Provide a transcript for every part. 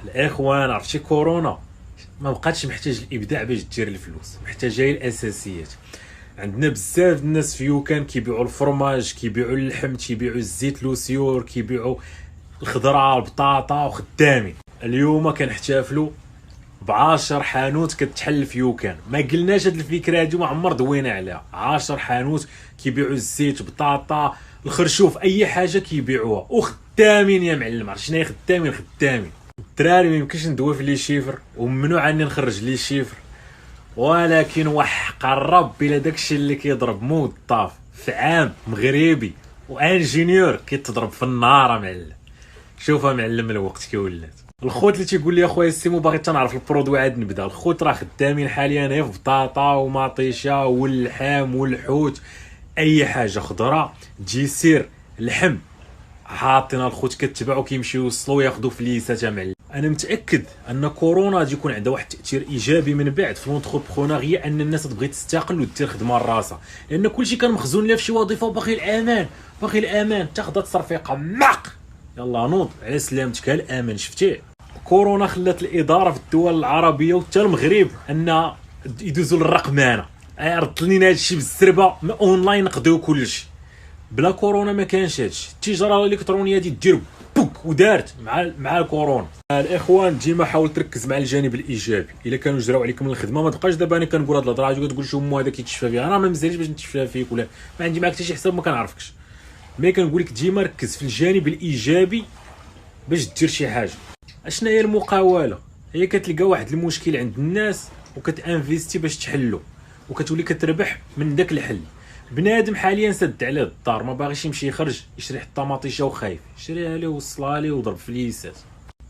الاخوان عرفتي كورونا ما بقاتش محتاج الابداع باش دير الفلوس، محتاجه الاساسيات. عندنا بزاف الناس في يوكان كيبيعوا الفرماج، كيبيعوا اللحم، كيبيعوا الزيت لوسيور، كيبيعوا الخضره البطاطا وخدامين. اليوم كنحتفلوا ب10 حانوت كتحل في يوكان. ما قلناش هاد الفكره هادي ما عمر دوينا عليها. 10 حانوت كيبيعوا الزيت، بطاطا، الخرشوف، اي حاجه كيبيعوها وخدامين يا معلم. عرفت شنو هي خدامين؟ خدامين. الدراري ما يمكنش ندوي في لي شيفر وممنوع اني نخرج لي شيفر، ولكن وحق الرب بلا داكشي اللي كيضرب موظف في عام مغربي وانجينيور كيتضرب في النهار معلم. شوفها معلم الوقت كي ولات. الخوت اللي تيقول لي اخويا السيمو باغي تنعرف البرودوي عاد نبدا. الخوت راه خدامين حاليا غير في بطاطا ومطيشه واللحام والحوت، اي حاجه خضره تجي سير لحم حاطين الخوت كتباع وكيمشيو يوصلوا ياخذوا فليسات معلم. انا متاكد ان كورونا غادي يكون عندها واحد التاثير ايجابي من بعد في لونتربرونيا، ان الناس تبغي تستقل ودير خدمه لراسها، لان كلشي كان مخزون لها في شي وظيفه وباغي الامان، باغي الامان. تاخذ تصرفيقه ماق يلا نوض على سلامتك الامان. شفتيه كورونا خلات الاداره في الدول العربيه وحتى المغرب ان يدوزوا للرقمنه. عرضت لينا هادشي بالسربه اونلاين نقضيو كلشي. بلا كورونا ما كانش هادشي. التجاره الالكترونيه دي دير بوك ودارت مع الكورونا. الاخوان ديما حاول تركز مع الجانب الايجابي. الا كانوا جراو عليكم من الخدمه ما تبقاش دابا انا كنقول هاد الهضره وتقول شو مو هذا كيتشفى بها. انا ما مزاليش باش نتشفى فيك ولا ما عندي معاك حتى شي حساب، ما كنعرفكش. مي كنقول لك ديما ركز في الجانب الايجابي باش دير شي حاجه. اشنا هي المقاوله؟ هي كتلقى واحد المشكل عند الناس وكتانفيستي باش تحلو وكتولي كتربح من داك الحل. بنادم حاليا سد عليه الدار، ما باغيش يمشي يخرج يشري حتى مطيشه وخايف، شريها ليه وصلها ليه وضرب فليسات.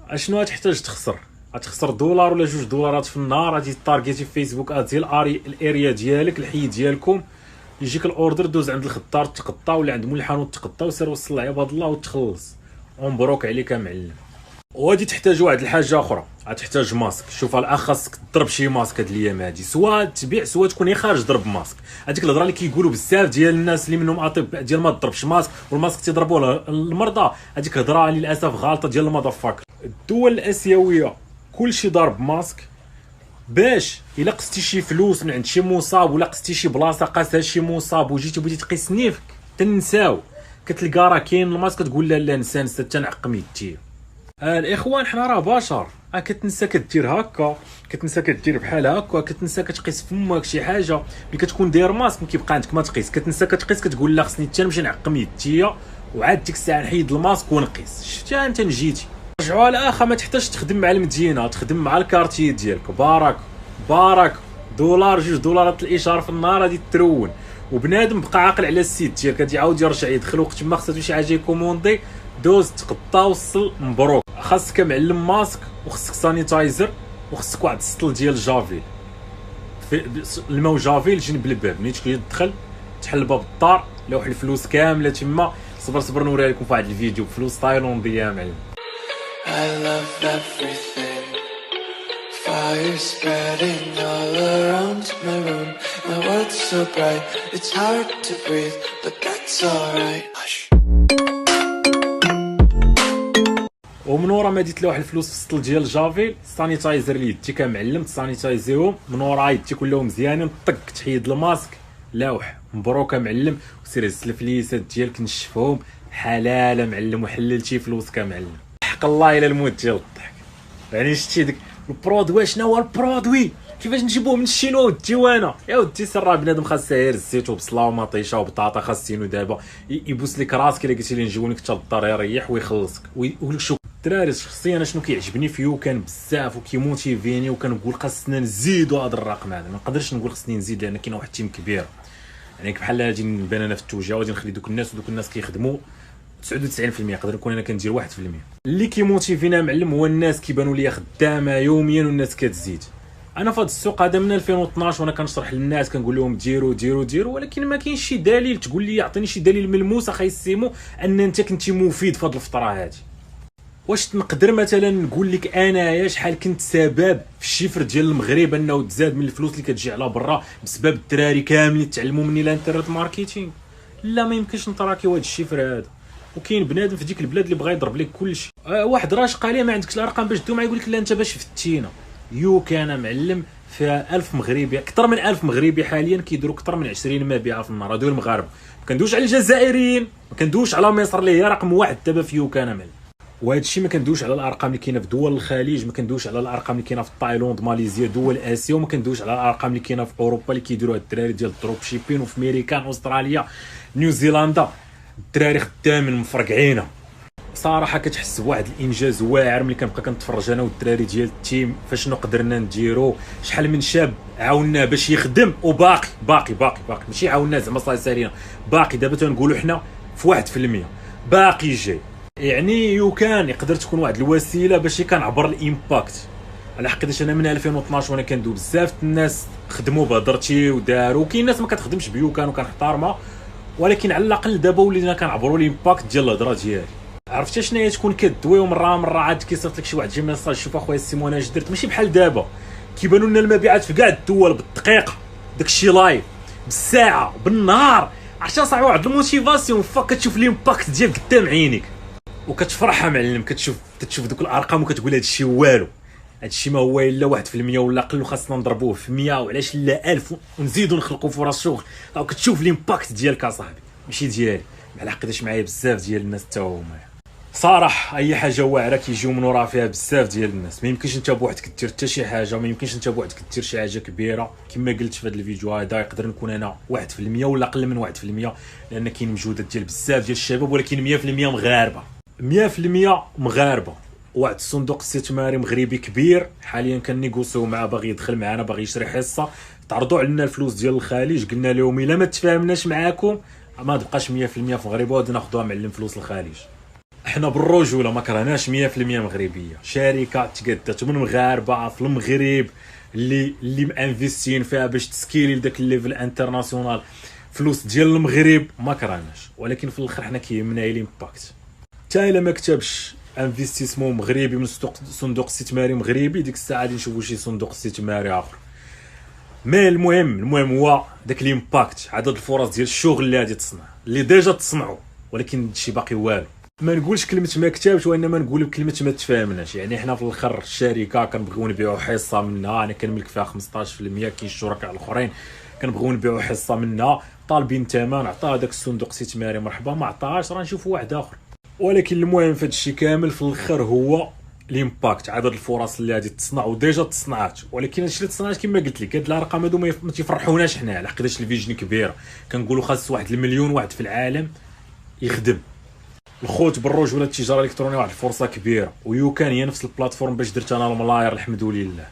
اشنو غتحتاج تخسر؟ غتخسر دولار ولا $2 في النهار. غادي تارجيتي في فيسبوك ادي الاريا ديالك، الحي ديالكم، يجيك الاوردر دوز عند الخضار تقطع ولا عند مول الحانوت تقطع وسير وصل عباد الله وتخلص. ومبروك عليك يا معلم. وغادي تحتاج واحد الحاجه اخرى، غتحتاج ماسك. شوف الاخ خاصك تضرب شي ماسك هاد الايام هادي، سواء تبيع سواء تكون غير خارج ضرب ماسك. هذيك الهضره اللي كيقولوا بزاف ديال الناس اللي منهم اطباء ديال ما تضربش ماسك والماسك تيضربوه المرضى، هذيك هضره للاسف غلطه ديال المضفاكر. الدول الاسيويه كلشي ضارب ماسك باش الا قستي شي فلوس من عند شي مصاب ولا قستي شي بلاصه قاسها شي مصاب وجيتي بغيتي تقيس نيفك تنساو، كتلقى راه كاين الماسك تقول لا لا نسى تنعقم يدي. الاخوان حنا راه بشر، كتنسى كدير هكا، كتنسى كدير بحال هكا، كتنسى كتقيس فمك شي حاجه. ملي كتكون داير ماسك كيبقى عندك ما تقيس، كتنسى كتقيس كتقول لا خصني حتى نمشي نعقم يدي وعاد ديك الساعه نحيد الماسك ونقيس. شفتي انت نجيتي رجعوا على اخا ما تحتاجش تخدم مع المدينه، تخدم مع الكارتي ديالك. بارك $2 الاشاره في النهار غادي ترون. وبنادم بقى عاقل على السيت ديالك غادي يعاود يرجع يدخل وقت ما خصاتو شي حاجه يكوموندي دوز تقطع وصل مبروك. خاصك معلم ماسك وخصك سانيتايزر وخصك واحد السطل ديال جافيل، في الماء جافيل جنب الباب. ملي تجي تدخل تحل باب الدار لوح الفلوس كامله تما. صبر نوريها لكم في واحد الفيديو فلوس تايلانديه يا معلم. I love everything. Fire spreading all around my room. My world's so bright, it's hard to breathe, but that's alright. Hush. ومن ورا ما ديت لوح الفلوس في السطل ديال جافيل، سانيتايزر اللي يديك معلم تسانيتايزيهم من ورا يديك كلهم مزيانين. طق تحيد الماسك لوح مبروك معلم وسير هز الفليسات ديالك نشفهم حلال معلم وحللتي فلوسك معلم. حق الله الى الموت ديال الضحك. يعني شتي ديك البرودوي. شنو هو البرودوي؟ كيفاش نجيبوه من الشينوا والديوانه يا ودي؟ سر بنادم خاص غير الزيت وبصله ومطيشه وبطاطا خاصينو دابا يبوس لك راسك الا قلتي لي نجيو لك حتى للدار يريح ويخلصك ويقول لك شوف. الدراري شخصيا انا شنو كيعجبني في يوكان بزاف وكيموتيفيني وكنقول خاصنا نزيدوا هذا الرقم هذا. ما نقدرش نقول خصني نزيد لان كاين واحد التيم كبير. يعني بحال غادي نبان انا في التوجه وغادي نخلي دوك الناس كيخدموا 99%، نقدر نكون انا كندير 1%. اللي كيموتيفينا معلم هو الناس كيبانوا ليا خدامه يوميا والناس كتزيد. انا في هذا السوق هذا من 2012 وانا كنشرح للناس كنقول لهم ديروا، ولكن ما كاينش شي دليل تقول لي يعطيني شي دليل ملموس اخي السيمو ان انت كنتي مفيد في هذه الفتره هذه. واش نقدر مثلا نقول لك انايا شحال كنت سبب في الشفر ديال المغرب انه تزاد من الفلوس اللي كتجي على برا بسبب الدراري كاملين تعلموا مني الانترنت ماركتينغ؟ لا ما يمكنش نتراكيو هذا الشفر هذا. وكاين بنادم في ديك البلاد اللي بغى يضرب لك كلشي. واحد راشق عليه ما عندكش الارقام باش دوما يقول لك لا انت باش فتينا. كان معلم فيها 1000 مغربي، اكثر من 1000 مغربي حاليا كيديروا اكثر من 20 مبيعه في النهار. هادو المغاربه، ما كندويش على الجزائريين، ما كندويش على مصر اللي هي رقم واحد دابا في كان معلم. وهذا الشيء ما كندويش على الارقام اللي كاينه في دول الخليج، ما كندويش على الارقام اللي كاينه في تايلاند، ماليزيا، دول اسيا، وما كندويش على الارقام اللي كاينه في اوروبا اللي كيديروها الدراري ديال الدروب شيبين، وفي امريكان، استراليا، نيوزيلندا، الدراري خدامين مفرقعينه. صراحه كتحس بواحد الانجاز واعر ملي كنبقى كنتفرج انا والدراري ديال التيم فاشنو قدرنا نديرو. شحال من شاب عاوناه باش يخدم وباقي باقي باقي باقي، ماشي عاوناه زعما صافي سالينا، باقي دابا تنقولوا حنا في 1% باقي جاي. يعني كان يقدر تكون واحد الوسيله باش كنعبر الامباكت. على حقيقه انا من 2012 وانا كندوي بزاف الناس خدموا بهضرتي وداروا، كاين ناس ما كتخدمش كان وكنحتارمها، ولكن على الاقل دابا ولينا كنعبروا الامباكت ديال الهضره ديالي. عرفتي شنو هي تكون كدوي ومره عاد كيصيفط لك شي واحد جي ميساج، شوف اخويا السيمون اش درت، ماشي بحال دابا كيبانوا لنا المبيعات في كاع الدول بالدقيقه، داكشي لايف بالساعه بالنهار. عرفتي صاحبي واحد الموتيفاسيون كتشوف الامباكت ديال قدام عينيك وكتفرح معلم. كتشوف دوك الارقام وكتقول هادشي والو، هادشي ما هو الا 1% ولا اقل، وخاصنا نضربوه في 100 وعلاش لا 1000 ونزيدوا نخلقوا فرص شغل. كتشوف الامباكت ديالك اصاحبي ماشي ديالي. بحال حقيقه معايا بزاف ديال الناس حتى هما صراحه اي حاجه واعره كيجيو من وراها فيها بزاف ديال الناس. ما يمكنش انت بوحدك دير حتى شي حاجه، ما يمكنش انت بوحدك دير شي حاجه كبيره. كما قلت في هذا الفيديو هذا يقدر نكون انا 1% ولا اقل من 1%، لان كاين مجهودات ديال بزاف ديال الشباب، ولكن 100% مغاربه، 100% مغاربه. واحد الصندوق استثماري مغربي كبير حاليا كنيغوسيو معاه، باغي يدخل معنا، باغي يشري حصه. تعرضوا علينا الفلوس ديال الخليج، قلنا لهم الا ما تفاهمناش معاكم ما تبقاش 100% في المغرب وغادي ناخذوها معلم فلوس الخليج. احنا بالرجوله ما كرهناش 100% مغربيه، شركه تقدت من مغاربه في المغرب اللي مانفيستين فيها باش تسكيلي لذاك الليفل انترناسيونال، فلوس ديال المغرب ما كرهناش. ولكن في الاخر حنا كيهمنا الامباكت. حتى الا ما كتبش انفستيسمون مغربي من صندوق استثماري مغربي، ديك الساعه غادي نشوفوا شي صندوق استثماري اخر. ما المهم هو داك الامباكت، عدد الفرص ديال الشغل اللي غادي تصنع، اللي ديجا تصنعوا، ولكن هادشي باقي والو. ما نقولش كلمه ما كتبش، وانما نقول كلمه ما تفاهمناش. يعني حنا في الاخر الشركه كنبغيو نبيعوا حصه منها، انا كنملك فيها 15%، كاين الشركاء الاخرين كنبغيو نبيعوا حصه منها، طالبين ثمن، عطاه داك الصندوق الاستثماري مرحبا، ما عطاهاش راه نشوفوا واحد اخر. ولكن المهم في هادشي كامل في الاخر هو الامباكت، عدد الفرص اللي غادي تصنع وديجا تصنعات. ولكن هادشي اللي تصنعات كما قلت لك، هاد الارقام هادو ما تيفرحوناش حنا، على حقاش الفيجن كبيره. كنقولوا خاص واحد المليون واحد في العالم يخدم. الخوت بالرجوله التجاره الالكترونيه واحد الفرصه كبيره، كان هي نفس البلاتفورم باش درت انا الملاير الحمد لله.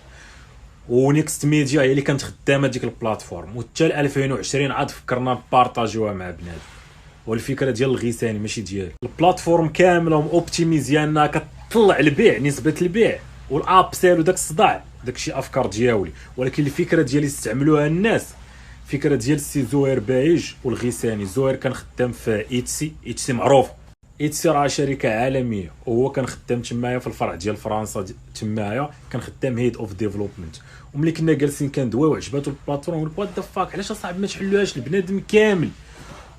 ونيكست ميديا هي اللي كانت خدامه ديك البلاتفورم، وحتى 2020 عاد فكرنا بارطاجيوها مع بنادم. والفكره ديال الغيساني ماشي ديالي. البلاتفورم كامله اوبتيميزيانا كتطلع البيع، نسبه البيع والاب سيل وداك الصداع، داكشي افكار ديالي. ولكن الفكره ديالي استعملوها الناس، فكره ديال السي زهير بايج والغيساني. زهير كان خدام في ايتسي معروف، ايتسي راه شركه عالميه، وهو كان خدام تمايا في الفرع ديال فرنسا تمايا، كان خدام هيد اوف ديفلوبمنت. وملي كنا جالسين كندويو عجباتو البلاتفورم، وات ذا فاك علاش اصاحبي ما تحلوهاش البنادم كامل.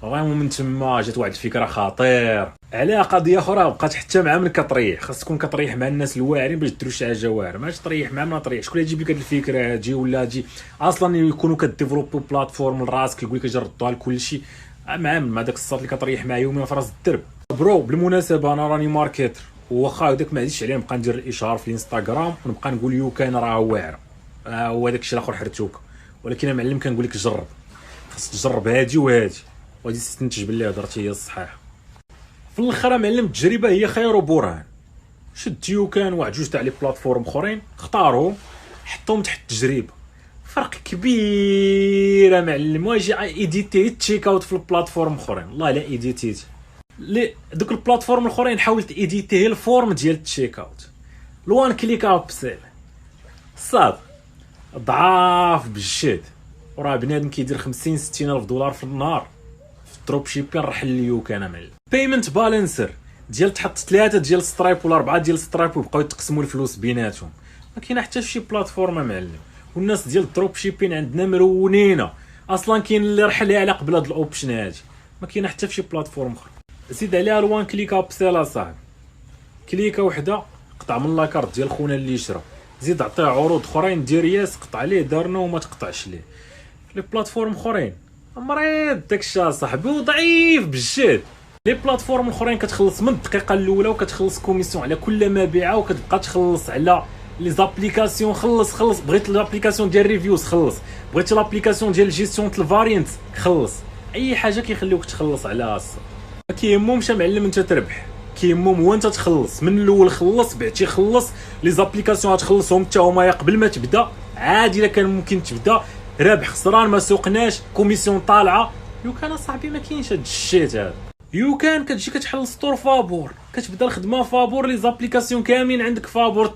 فريمون من تما جات واحد الفكره خطير. على قضيه اخرى بقات حتى مع من كطريح، خاص تكون كطريح مع الناس الواعرين باش ديروا شي حاجه واعره. ماش طريح مع ما طريح، شكون اللي يجيب لك هذه الفكره هادي ولا هادي اصلا يكونوا كديفلوبو بلاتفورم لراسك، يقول لك اجي ردوها لكل شيء مع داك الصاط اللي كطريح مع يومين في راس الدرب. برو بالمناسبه انا راني ماركتر، واخا هذاك ما عادش عليه نبقى ندير الاشهار في الانستغرام ونبقى نقول كان راه واعر، هو داك الشيء الاخر حرتوك. ولكن انا معلم كنقول لك جرب، خاص تجرب هادي وهادي وغادي تستنتج باللي هضرتي هي الصحيحه. في الاخر معلم التجربه هي خير برهان. شد كان واحد جوج تاع لي بلاتفورم اخرين، اختارهم حطهم تحت التجربه، فرق كبير معلم. واجي ايديتي تشيك اوت في البلاتفورم اخرين، والله لا ايديتيت لي دوك البلاتفورم الاخرين. حاولت ايديتي الفورم ديال التشيك اوت، لوان كليك اب سيل صاد ضعاف بالجد. وراه بنادم كيدير 50 60 الف دولار في النهار في الدروب شيبين، رحل ليو كان معلم. بيمنت بالانسر ديال تحط 3 ديال سترايب ولا 4 ديال سترايب ويبقاو يتقسموا الفلوس بيناتهم. ما كاين حتى شي بلاتفورم معلم. والناس ديال الدروب شيبين عندنا مرونينه اصلا، كاين اللي رحلها على قبل هاد الاوبشن هادي، ما كاين حتى في شي بلاتفورم اخرى. زيد عليها الوان كليك ابسيل اصاحبي، كليكه وحده قطع من لاكارت ديال خونا اللي شرا، زيد عطيه عروض اخرين دير ياس قطع ليه دارنا وما تقطعش ليه. لي بلاتفورم اخرين مريض داكشي اصاحبي وضعيف بالجد. لي بلاتفورم الاخرين كتخلص من الدقيقه الاولى وكتخلص كوميسيون على كل مبيعه، وكتبقى تخلص على لي زابليكاسيون. خلص بغيت لابليكاسيون ديال ريفيوز خلص، بغيتي لابليكاسيون ديال جيستيون تاع الفاريانت خلص، اي حاجه كيخليوك تخلص عليها الصا. ما كيهمهمش معلم انت تربح، كيهمهم هو انت تخلص من الاول. خلص بعتي خلص لي زابليكاسيون غتخلصهم حتى هما قبل ما تبدا عادي. الا كان ممكن تبدا رابح خسران ما سوقناش كوميسيون طالعه. يو كان صاحبي ما كاينش هاد الشيت هذا. يو كان كتجي كتحل ستور فابور، كتبدا الخدمه فابور، لي زابليكاسيون كاملين عندك فابور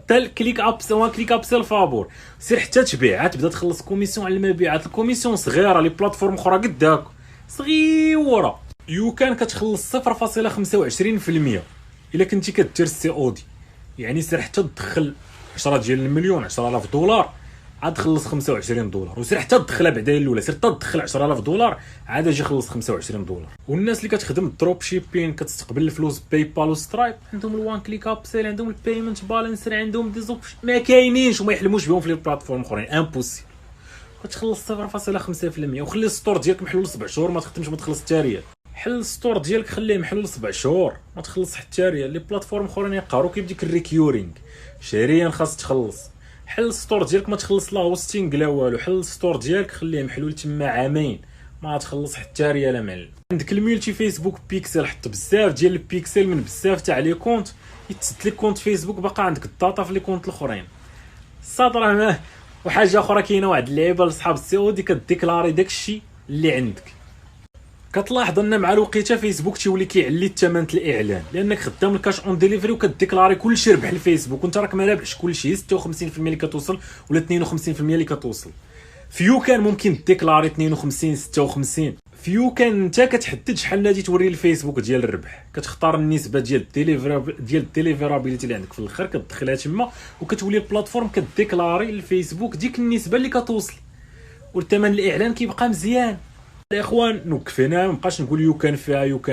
تال كليك اب سوا كليك اب سيل فابور. سير حتى تبيع تبدا تخلص كوميسيون على المبيعات. الكوميسيون صغيره، لي بلاتفورم اخرى قداك صغيره. يو كان كتخلص 0.25% الا كنتي كدير السي او دي، يعني سير حتى تدخل 10 ديال المليون 10000 دولار عاد تخلص 25 دولار، وسير حتى تدخلها بعدا الاولى، سير حتى تدخل 10000 دولار عاد اجي خلص 25 دولار. والناس اللي كتخدم الدروب شيبين كتستقبل الفلوس باي بال وسترايب عندهم الوان كليك اب سيل، عندهم البيمنت بالانسر، عندهم دي زوبشن ما كاينينش وما يحلموش بهم في لي بلاتفورم اخرين امبوسيبل. كتخلص 0.5% وخلي الستور ديالك محلول 7 شهور ما تخدمش ما تخلص حتى ريال. حل الستور ديالك خليه محلول 7 شهور ما تخلص حتى ريال. لي بلاتفورم اخرين يقهروك بديك الريكيورينغ شهريا خاص تخلص. حل الستور ديالك ما تخلص لا هوستينغ لا والو، حل الستور ديالك خليه محلول تما عامين ما تخلص حتى ريال معلم. عندك الميلتي فيسبوك بيكسل، حط بزاف ديال البيكسل من بزاف تاع لي كونت يتسد لك كونت فيسبوك باقا عندك الداتا في لي كونت الاخرين. السطر ما وحاجه اخرى كاينه واحد اللعيبه لصحاب السي او دي كديكلاري داكشي اللي عندك. كتلاحظ ان مع الوقيته فيسبوك تيولي كيعلي الثمن الاعلان لانك خدام الكاش اون ديليفري وكديكلاري كلشي ربح لفيسبوك وانت راك ما رابحش كلشي. 56% اللي كتوصل ولا 52% اللي كتوصل. فيو كان ممكن ديكلاري 52 56. فيو كان انت كتحدد شحال غادي توري للفيسبوك ديال الربح، كتختار النسبه ديال الديليفرابيليتي اللي عندك في الاخر كتدخلها تما وكتولي البلاتفورم كديكلاري للفيسبوك ديك النسبه اللي كتوصل، والثمن الاعلان كيبقى مزيان. الاخوان نوقف هنا، ما بقاش نقول يو كان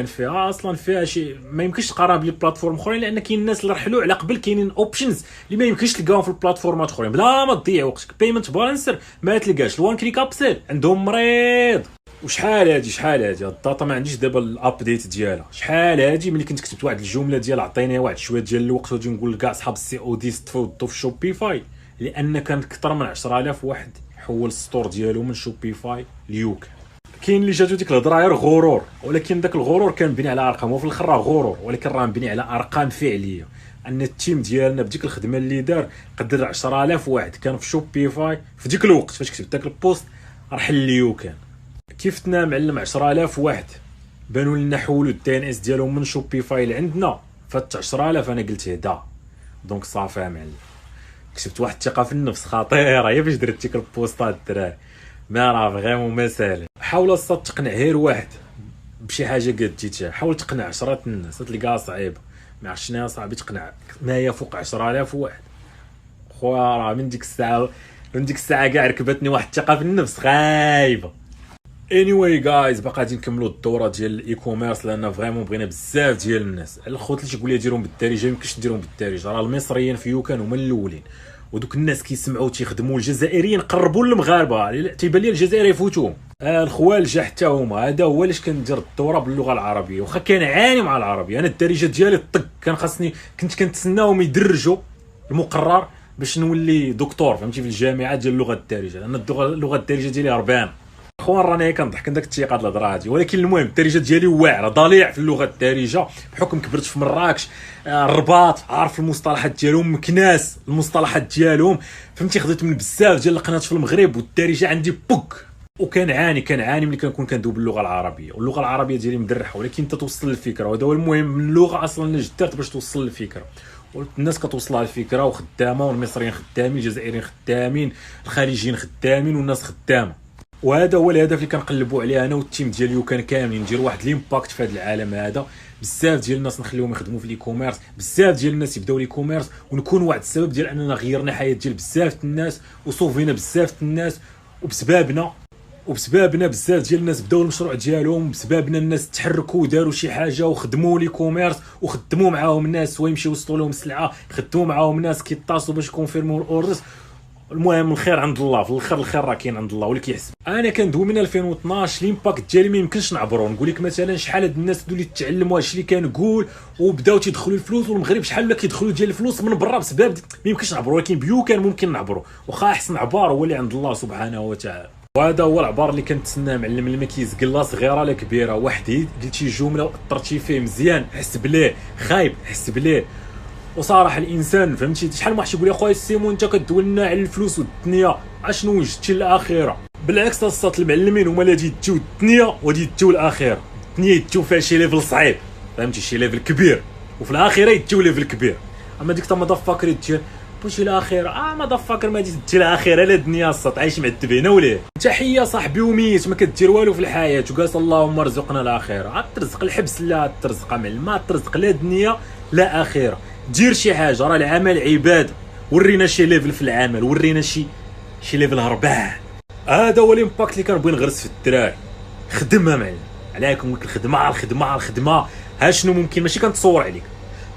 فيها اصلا فيها شي ما يمكنش تقارن بلي بلاتفورم اخرين، لان كاين الناس اللي رحلوا على قبل كاينين اوبشنز اللي ما يمكنش تلقاهم في البلاتفورمات اخرين بلا ما تضيع وقتك. بيمنت بالانسر ما تلقاش، الوان كليك ابسيل عندهم مريض. وشحال هادي الداتا ما عنديش دابا الابديت ديالها. شحال هادي ملي كنت كتبت واحد الجمله ديال عطيني واحد شويه ديال الوقت وغادي نقول لكاع اصحاب السي او دي استفدوا في شوبيفاي، لان كان اكثر من 10000 واحد حول الستور ديالو من شوبيفاي ليوك. كاين اللي جاتو ديك الهضره غير غرور، ولكن داك الغرور كان مبني على ارقام، وفي الاخر راه غرور ولكن راه مبني على ارقام فعليه. ان التيم ديالنا بديك الخدمه اللي دار قدر 10000 واحد كان في شوبيفاي في ديك الوقت فاش كتبت داك البوست راه حليو. كان كيفتنا معلم 10000 واحد بانوا لنا حولوا الدي ان اس ديالهم من شوبيفاي لعندنا فات 10000. انا قلت هدا دونك صافي معلم كسبت واحد الثقه في النفس خطيره هي فاش درت ديك البوستات الدراري. ما راه فريمون ما ساهل. حاول اصلا تقنع غير واحد بشي حاجه قديتها، حاول تقنع 10 الناس تلقاها صعيبه. ما عرفتش شنو صعيب تقنع ما يفوق 10000 واحد. خويا راه من ديك الساعه كاع ركبتني واحد الثقه في النفس خايبه. anyway guys باقا غادي نكملوا الدوره ديال الاي كوميرس لان فريمون بغينا بزاف ديال الناس. الخوت اللي تيقول لي ديرهم بالدارجه يمكنش نديرهم بالدارجه، راه المصريين في يوكان هما الاولين ودوك الناس كيسمعوا تيخدموا الجزائريين قربوا للمغاربه تيبان لي الجزائر يفوتوهم. الخوالجه حتى هما. هذا هو علاش كندير الدوره باللغه العربيه واخا كنعاني مع العربيه. انا الدارجه ديالي الطق كان خاصني كنت كنتسناهم يدرجوا المقرر باش نولي دكتور فهمتي في الجامعه ديال اللغه الدارجه، لان اللغه الدارجه ديالي هربان. اخوان راني كنضحك داك الثقه د الهضره هادي، ولكن المهم الدارجه ديالي واعره ضليع في اللغه الدارجه بحكم كبرت في مراكش الرباط عارف المصطلحات ديالهم مكناس المصطلحات ديالهم فهمتي. خديت من بزاف ديال القنوات في المغرب والدارجه عندي بوك وكنعاني ملي كنكون كندوي باللغه العربيه، واللغه العربيه ديالي مدرحه ولكن انت توصل للفكره وهذا هو المهم من اللغه اصلا اللي جدرت باش توصل للفكره. والناس كتوصلها الفكره وخدامه، والمصريين خدامين، الجزائريين خدامين، الخليجيين خدامين، والناس خدامه. وهذا هو الهدف اللي كنقلبوا عليه انا والتيم ديال يوكان كاملين، ندير واحد ليمباكت في هذا العالم هذا. بزاف ديال الناس نخليهم يخدموا في الاي كوميرس، بزاف ديال الناس يبداو الاي كوميرس، ونكون واحد السبب ديال اننا غيرنا حياه ديال بزاف الناس وصوفينا بزاف الناس، وبسببنا وبسببنا بزاف ديال الناس بداو المشروع ديالهم، بسببنا الناس تحركوا وداروا شي حاجه وخدموا لي كوميرس وخدموا معاهم الناس سوا يمشيو يوصلوا لهم السلعه، خدموا معاهم الناس كيتصلوا باش يكونفيرموا الاوردرز. المهم الخير عند الله، في الاخر الخير راه كاين عند الله، واللي كيحسب. انا كندوي من 2012 ليمباكت ديالي ما يمكنش نعبرو. نقول لك مثلا شحال هاد الناس اللي تعلموا هادشي اللي كنقول وبداو تيدخلوا الفلوس، والمغرب شحال ولا كيدخلوا ديال الفلوس من برا بسبب ما يمكنش نعبرو، ولكن بيو كان ممكن نعبرو، واخا احسن عبار هو اللي عند الله سبحانه وتعالى. وهذا هو العبار اللي كنتسناه معلم اللي ما كيزقل لا صغيره لا كبيره. واحد قلت شي جمله واثرتي فيه مزيان، حسب ليه خايب حسب ليه. وصراحه الانسان فهمتي شحال ما واحد يقول لي اخويا سيمون انت كدوي لنا على الفلوس والدنيا، اشنو وجدتي الاخره؟ بالعكس الصات المعلمين هما اللي غادي يديو الدنيا وغادي يديو الاخره. الدنيا يديو فيها شي ليفل صعيب فهمتي، شي ليفل كبير، وفي الاخره يديو ليفل كبير. اما ديك تا ما دافاكر يدير بوشي الاخره ما دافاكر ما تدي الاخره لا الدنيا الصات عايش معذب هنا وليه. تحيه صاحبي وميت ما كدير والو في الحياه وقالت اللهم ارزقنا الاخره. ترزق الحبس لا ترزق معلم، ما ترزق لا دنيا لا اخره. دير شي حاجه، راه العمل عباده. ورينا شي ليفل في العمل، ورينا شي ليفل هربان. هذا هو الامباكت اللي كنبغي نغرس في الدراري. خدمها معلم عليكم، الخدمه ها شنو ممكن، ماشي كنتصور عليك.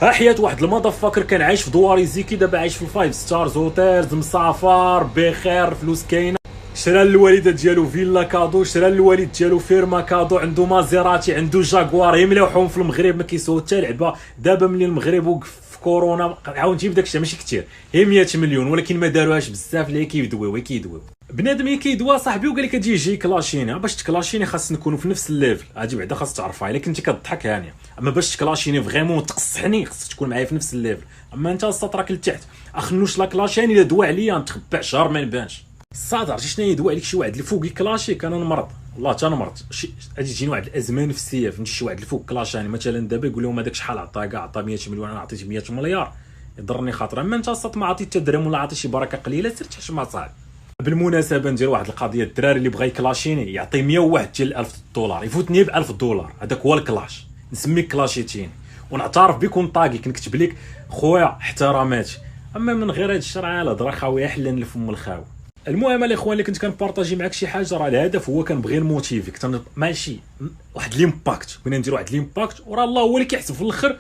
ها حياه واحد المضافاكر كان عايش في دوار زيكي، دابا عايش في الفايف ستارز هوتيلز، مسافر بخير، فلوس كاينه. شرا للوالده ديالو فيلا كادو، شرا للوالد ديالو فيرما كادو، عنده مازيراتي، عنده جاكوار. يملاوحهم في المغرب ما كيسووا حتى لعبه. دابا ملي المغرب وقف في كورونا عاود نجيب داكشي ماشي كثير، هي 100 مليون، ولكن ما داروهاش بزاف. اللي كيدويو بنادم كيدوا صاحبي وقال لك اجي يجي كلاشيني. باش تكلاشيني خاص نكونوا في نفس الليفل، هادي بعدا خاص تعرفها. الا كنتي كضحك هانيه، اما باش تكلاشيني فريمون تقصحني خاصك تكون معايا في نفس الليفل. اما انت السطرك لتحت اخنوش لا كلاشيني الا دوا عليا نتخبع شهر ما نبانش. الصاد عرفتي شنو يدوا عليك؟ شي واحد اللي فوق كلاشيك انا نمرض والله حتى نمرض. غادي تجيني واحد الازمه نفسيه فهمتي. شي واحد اللي فوق كلاشاني مثلا دابا يقول لهم هذاك شحال عطا كاع عطا 100 مليون انا عطيت 100 مليار يضرني خاطر. اما انت الصاد ما عطيت حتى درهم ولا عطيت شي بركه قليله سير تحشم صاحبي. بالمناسبه ندير واحد القضيه، الدراري اللي بغا يكلاشيني يعطي 101 ديال $1000 يفوتني ب $1000. هذاك هو الكلاش، نسميك كلاشيتيني ونعترف بك ونطاقيك نكتب لك خويا احتراماتي. اما من غير هاد الشرع الهضره خاويه حلا الفم الخاوي. المهم الاخوان اللي كنت كنبارطاجي معاك شي حاجه، راه الهدف هو كنبغي نموتيفيك ماشي واحد ليمباكت. بغينا ندير واحد ليمباكت، وراه الله هو اللي كيحسب في الاخر،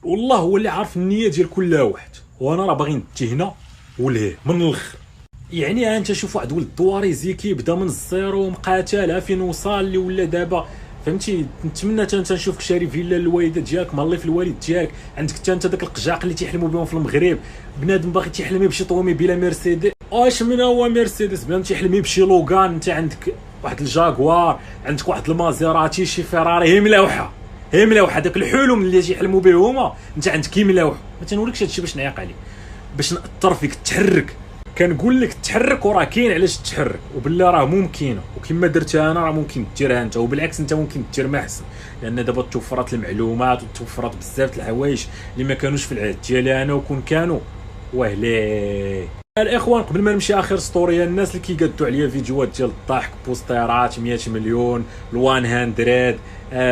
والله هو اللي عارف النيه ديال كل واحد. وانا راه باغي ندي هنا وليه من الاخر. يعني انت شوف واحد ولد دواريزي كيبدا من الزيرو مقاتل فين وصل اللي ولا دابا فهمتي. نتمنى انت نشوفك شاري فيلا للوالده ديالك، مالي في الوالد ديالك. عندك انت داك القجاق اللي تيحلموا بهم في المغرب. بنادم باغي تيحلم يمشي طومي بلا مرسيدس. واش من هو مرسيدس؟ بنادم تيحلم يمشي لوغان. انت عندك واحد الجاكوار، عندك واحد المازيراتي، شي فيراري. هي ملاوحه داك الحلم اللي تيحلموا به هما انت عندك. هي ملاوحه. ما تنوريكش هادشي باش نعيق عليك، باش ناثر فيك تحرك. كنقول لك تحرك وراه كاين علاش تحرك، وبالله راه ممكنه. وكما درتها انا راه ممكن ديرها انت، وبالعكس انت ممكن دير ما احسن. لان دابا توفرت المعلومات وتوفرت بزاف د الحوايج اللي ما كانوش في العهد ديالي انا، وكون كانوا وهلي. الاخوان قبل ما نمشي اخر ستوري، الناس اللي كيقادوا عليا فيديوهات ديال الضحك، بوستيرات 100 مليون، ال100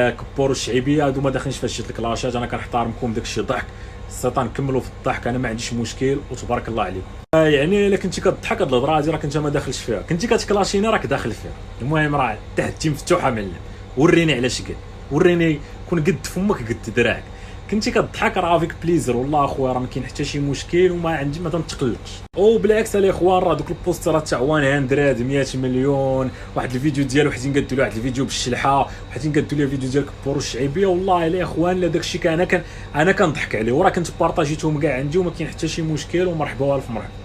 كبور الشعبيه، هادو ما داخلينش في هادشي الكلاشات. انا كنحترمكم داكشي ضحك السيطان، نكملوا في الضحك انا ما عنديش مشكل وتبارك الله عليكم. يعني الا كنتي كضحك هاد الهضره هادي راك انت ما داخلش فيها، كنتي كتكلاشينا راك داخل فيها. المهم راه تحتي مفتوحه معلم. وريني علاش قد، وريني كون قد فمك قد دراعك. كنتي كضحك راه فيك بليزر والله اخويا، راه ما كاين حتى شي مشكل وما عندي ما تنتقلقش. وبالعكس الاخوان راه دوك البوسترات تاع 100 مليون، واحد الفيديو ديال وحدين قادوا له واحد الفيديو بالشلحه، وحدين قادوا له فيديو ديال كبور الشعبيه. والله الاخوان لا داكشي انا كنضحك عليه، وراه كنت بارطاجيتهم كاع عندي وما كاين حتى شي مشكل. ومرحبا والف مرحبا.